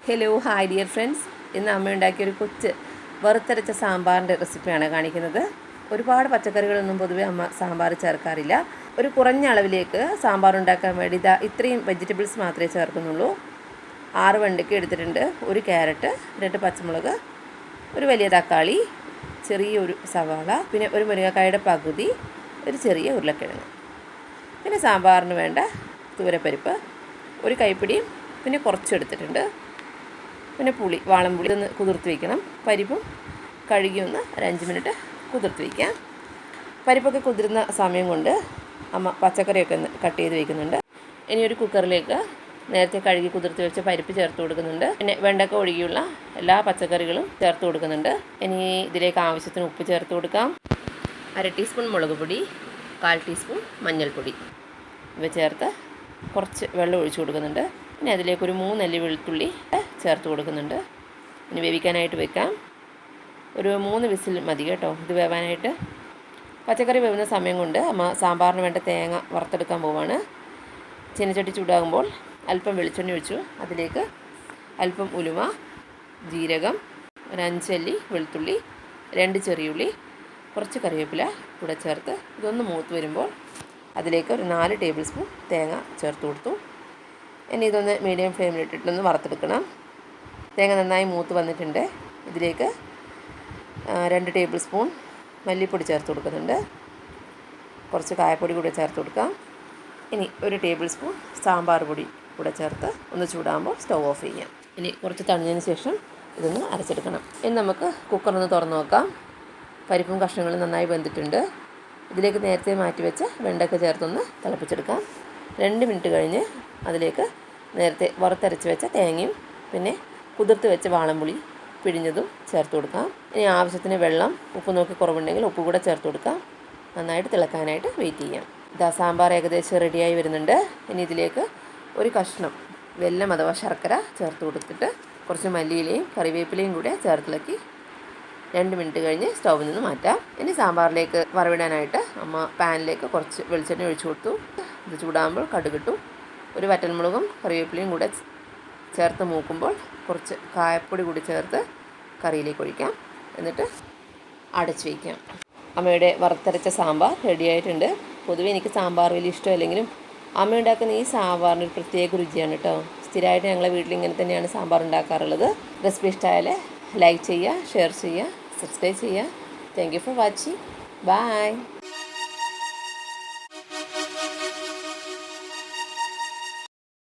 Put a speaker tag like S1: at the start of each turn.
S1: Hello hi dear friends. ഇന്ന് അമ്മ ഉണ്ടാക്കിയൊരു കൊച്ച് വറുത്തരച്ച സാമ്പാറിൻ്റെ റെസിപ്പിയാണ് കാണിക്കുന്നത്. ഒരുപാട് പച്ചക്കറികളൊന്നും പൊതുവേ അമ്മ സാമ്പാർ ചേർക്കാറില്ല. ഒരു കുറഞ്ഞ അളവിലേക്ക് സാമ്പാർ ഉണ്ടാക്കാൻ വേണ്ടി ഇത്രയും വെജിറ്റബിൾസ് മാത്രമേ ചേർക്കുന്നുള്ളൂ. 6 വെണ്ടയ്ക്ക എടുത്തിട്ടുണ്ട്, 1 ക്യാരറ്റ്, 2 പച്ചമുളക്, ഒരു വലിയ തക്കാളി, ചെറിയൊരു സവാള, പിന്നെ ഒരു മുരിങ്ങക്കായുടെ പകുതി, ഒരു ചെറിയ ഉരുളക്കിഴങ്ങ്, പിന്നെ സാമ്പാറിന് വേണ്ട തുവരപ്പരിപ്പ്, ഒരു കൈപ്പിടിയും പിന്നെ കുറച്ചെടുത്തിട്ടുണ്ട്. പിന്നെ വാളംപുളി ഒന്ന് കുതിർത്ത് വയ്ക്കണം. പരിപ്പും കഴുകി ഒന്ന് ഒരു 5 മിനിറ്റ് കുതിർത്ത് വയ്ക്കാം. പരിപ്പൊക്കെ കുതിരുന്ന സമയം കൊണ്ട് അമ്മ പച്ചക്കറിയൊക്കെ ഒന്ന് കട്ട് ചെയ്ത് വയ്ക്കുന്നുണ്ട്. ഇനി ഒരു കുക്കറിലേക്ക് നേരത്തെ കഴുകി കുതിർത്ത് വെച്ച പരിപ്പ് ചേർത്ത് കൊടുക്കുന്നുണ്ട്. പിന്നെ വെണ്ടക്ക ഒഴികെയുള്ള എല്ലാ പച്ചക്കറികളും ചേർത്ത് കൊടുക്കുന്നുണ്ട്. ഇനി ഇതിലേക്ക് ആവശ്യത്തിന് ഉപ്പ് ചേർത്ത് കൊടുക്കാം. 1/2 ടീസ്പൂൺ മുളക് പൊടി, 1/4 ടീസ്പൂൺ മഞ്ഞൾപ്പൊടി ഇവ ചേർത്ത് കുറച്ച് വെള്ളം ഒഴിച്ചു കൊടുക്കുന്നുണ്ട്. പിന്നെ അതിലേക്ക് ഒരു 3 അല്ലി വെളുത്തുള്ളി ചേർത്ത് കൊടുക്കുന്നുണ്ട്. ഇനി വേവിക്കാനായിട്ട് വെക്കാം. ഒരു 3 വിസിൽ മതി കേട്ടോ ഇത് വേവാനായിട്ട്. പച്ചക്കറി വേവുന്ന സമയം കൊണ്ട് അമ്മ സാമ്പാറിന് വേണ്ട തേങ്ങ വറുത്തെടുക്കാൻ പോവാണ്. ചീനച്ചട്ടി ചൂടാകുമ്പോൾ അല്പം വെളിച്ചെണ്ണ ഒഴിച്ചു. അതിലേക്ക് അല്പം ഉലുവ, ജീരകം, ഒരു 5 അല്ലി വെളുത്തുള്ളി, 2 ചെറിയുള്ളി, കുറച്ച് കറിവേപ്പില കൂടെ ചേർത്ത് ഇതൊന്ന് മൂത്ത് വരുമ്പോൾ അതിലേക്ക് ഒരു 4 ടേബിൾ സ്പൂൺ തേങ്ങ ചേർത്ത് കൊടുത്തു. ഇനി ഇതൊന്ന് മീഡിയം ഫ്ലെയിമിലിട്ടിട്ടൊന്ന് വറുത്തെടുക്കണം. തേങ്ങ നന്നായി മൂത്ത് വന്നിട്ടുണ്ട്. ഇതിലേക്ക് 2 ടേബിൾ സ്പൂൺ മല്ലിപ്പൊടി ചേർത്ത് കൊടുക്കുന്നുണ്ട്. കുറച്ച് കായപ്പൊടി കൂടെ ചേർത്ത് കൊടുക്കാം. ഇനി 1 ടേബിൾ സ്പൂൺ സാമ്പാർ പൊടി കൂടെ ചേർത്ത് ഒന്ന് ചൂടാകുമ്പോൾ സ്റ്റൗ ഓഫ് ചെയ്യാം. ഇനി കുറച്ച് തണിഞ്ഞതിന് ശേഷം ഇതൊന്ന് അരച്ചെടുക്കണം. ഇനി നമുക്ക് കുക്കറൊന്ന് തുറന്ന് നോക്കാം. പരിപ്പും കഷ്ണങ്ങളും നന്നായി വെന്തിട്ടുണ്ട്. ഇതിലേക്ക് നേരത്തെ മാറ്റി വെച്ച് വെണ്ടയ്ക്ക ചേർത്തൊന്ന് തിളപ്പിച്ചെടുക്കാം. 2 മിനിറ്റ് കഴിഞ്ഞ് അതിലേക്ക് നേരത്തെ വറുത്തരച്ച് വെച്ച തേങ്ങയും പിന്നെ കുതിർത്ത് വെച്ച വാളംപുളി പിഴിഞ്ഞതും ചേർത്ത് കൊടുക്കാം. ഇനി ആവശ്യത്തിന് വെള്ളം, ഉപ്പ് നോക്കി കുറവുണ്ടെങ്കിൽ ഉപ്പ് കൂടെ ചേർത്ത് കൊടുക്കാം. നന്നായിട്ട് തിളക്കാനായിട്ട് വെയിറ്റ് ചെയ്യാം. സാമ്പാർ ഏകദേശം റെഡിയായി വരുന്നുണ്ട്. ഇനി ഇതിലേക്ക് ഒരു കഷ്ണം വെല്ലം അഥവാ ശർക്കര ചേർത്ത് കൊടുത്തിട്ട് കുറച്ച് മല്ലിയിലയും കറിവേപ്പിലയും കൂടെ ചേർത്തിളക്കി 2 മിനിറ്റ് കഴിഞ്ഞ് സ്റ്റൗവിൽ നിന്ന് മാറ്റാം. ഇനി സാമ്പാറിലേക്ക് വറവിടാനായിട്ട് അമ്മ പാനിലേക്ക് കുറച്ച് വെളിച്ചെണ്ണ ഒഴിച്ചു കൊടുത്തു. ഇത് ചൂടാകുമ്പോൾ കടുകിട്ടു. ഒരു വറ്റൽമുളകും കറിവേപ്പിലയും കൂടെ ചേർത്ത് മൂക്കുമ്പോൾ കുറച്ച് കായപ്പൊടി കൂടി ചേർത്ത് കറിയിലേക്ക് ഒഴിക്കാം. എന്നിട്ട് അടച്ചു വയ്ക്കാം. അമ്മയുടെ വറുത്തരച്ച സാമ്പാർ റെഡിയായിട്ടുണ്ട്. പൊതുവേ എനിക്ക് സാമ്പാർ വലിയ ഇഷ്ടമല്ലെങ്കിലും അമ്മ ഉണ്ടാക്കുന്ന ഈ സാമ്പാറിന് ഒരു പ്രത്യേക രുചിയാണ് കേട്ടോ. സ്ഥിരമായിട്ട് ഞങ്ങളെ വീട്ടിൽ ഇങ്ങനെ തന്നെയാണ് സാമ്പാർ ഉണ്ടാക്കാറുള്ളത്. റെസിപ്പി ഇഷ്ടമായാൽ ലൈക്ക് ചെയ്യുക, ഷെയർ ചെയ്യുക, സബ്സ്ക്രൈബ് ചെയ്യുക. Thank you for watching. By.